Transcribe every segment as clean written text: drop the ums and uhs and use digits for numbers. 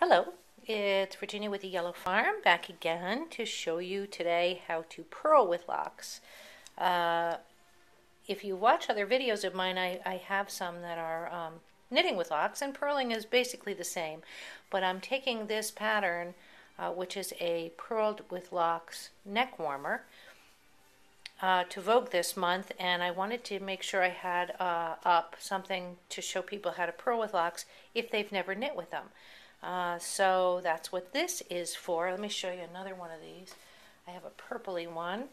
Hello, it's Virginia with the Yellow Farm back again to show you today how to purl with locks. If you watch other videos of mine, I have some that are knitting with locks, and purling is basically the same. But I'm taking this pattern, which is a purled with locks neck warmer, to Vogue this month, and I wanted to make sure I had up something to show people how to purl with locks if they've never knit with them. So that's what this is for. Let me show you another one of these. I have a purpley one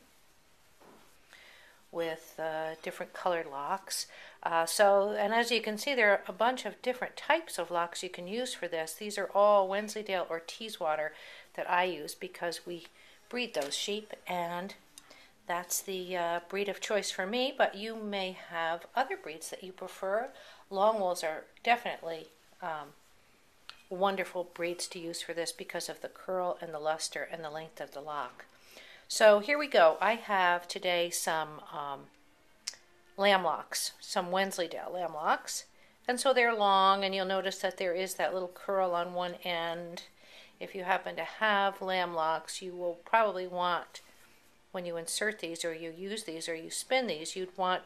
with different colored locks. And as you can see, there are a bunch of different types of locks you can use for this. These are all Wensleydale or Teeswater that I use because we breed those sheep, and that's the breed of choice for me, but you may have other breeds that you prefer. Long wools are definitely wonderful breeds to use for this because of the curl and the luster and the length of the lock. So here we go. I have today some lamb locks, some Wensleydale lamb locks. And so they're long, and you'll notice that there is that little curl on one end. If you happen to have lamb locks, you will probably want, when you insert these or you use these or you spin these, you'd want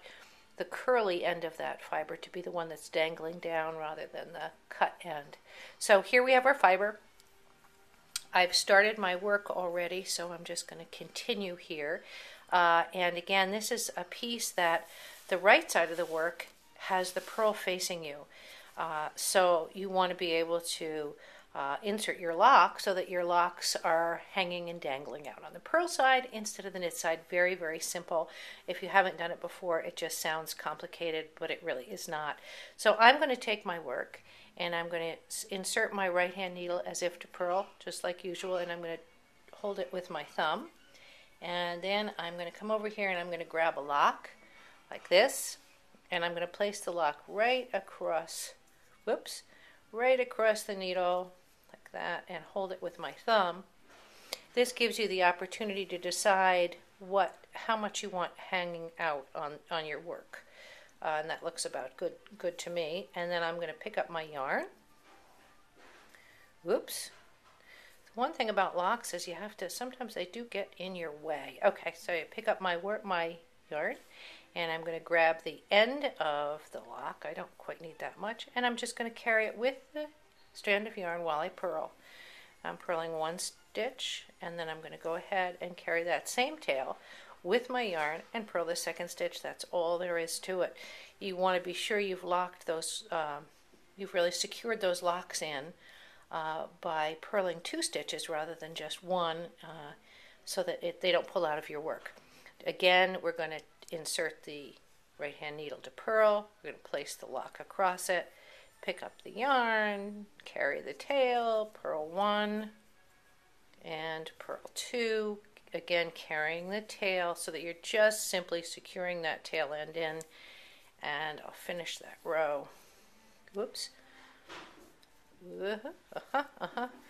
the curly end of that fiber to be the one that's dangling down rather than the cut end. So here we have our fiber. I've started my work already, so I'm just going to continue here. And again, this is a piece that the right side of the work has the purl facing you. So you want to be able to insert your lock so that your locks are hanging and dangling out on the purl side instead of the knit side. Very, very simple. If you haven't done it before, it just sounds complicated, but it really is not. So I'm going to take my work and I'm going to insert my right hand needle as if to purl, just like usual, and I'm going to hold it with my thumb. And then I'm going to come over here and I'm going to grab a lock like this, and I'm going to place the lock right across, right across the needle like that, and hold it with my thumb. This gives you the opportunity to decide how much you want hanging out on your work. And that looks about good to me. And then I'm going to pick up my yarn. Whoops. One thing about locks is you have to, sometimes they do get in your way. Okay, so you pick up my yarn, and I'm going to grab the end of the lock. I don't quite need that much. And I'm just going to carry it with the strand of yarn while I purl. I'm purling one stitch, and then I'm going to go ahead and carry that same tail with my yarn and purl the second stitch. That's all there is to it. You want to be sure you've locked those, you've really secured those locks in by purling 2 stitches rather than just one, so that they don't pull out of your work. Again, we're going to insert the right hand needle to purl. We're going to place the lock across it, pick up the yarn, carry the tail, purl 1 and purl 2, again carrying the tail so that you're just simply securing that tail end in, and I'll finish that row. Whoops.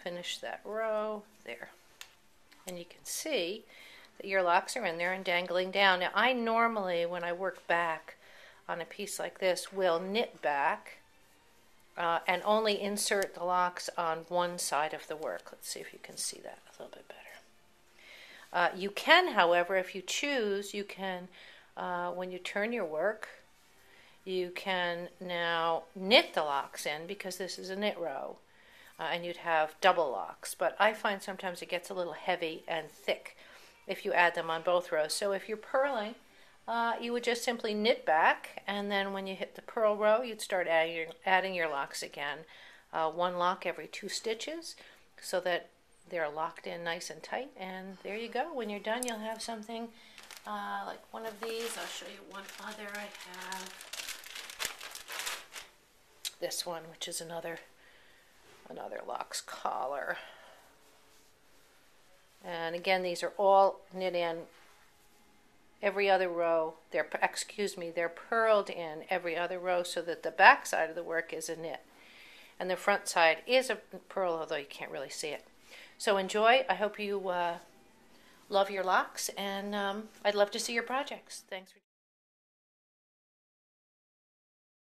Finish that row there. And you can see that your locks are in there and dangling down. Now I normally, when I work back on a piece like this, will knit back and only insert the locks on one side of the work. Let's see if you can see that a little bit better. You can, however, if you choose, you can, when you turn your work, you can now knit the locks in, because this is a knit row, and you'd have double locks. But I find sometimes it gets a little heavy and thick if you add them on both rows. So if you're purling, you would just simply knit back, and then when you hit the purl row, you'd start adding your locks again. One lock every 2 stitches so that they're locked in nice and tight, and there you go. When you're done, you'll have something like one of these. I'll show you one other I have. This one, which is another locks collar. And again, these are all knit in every other row. They're purled in every other row so that the back side of the work is a knit. And the front side is a purl, although you can't really see it. So enjoy. I hope you love your locks, and I'd love to see your projects. Thanks for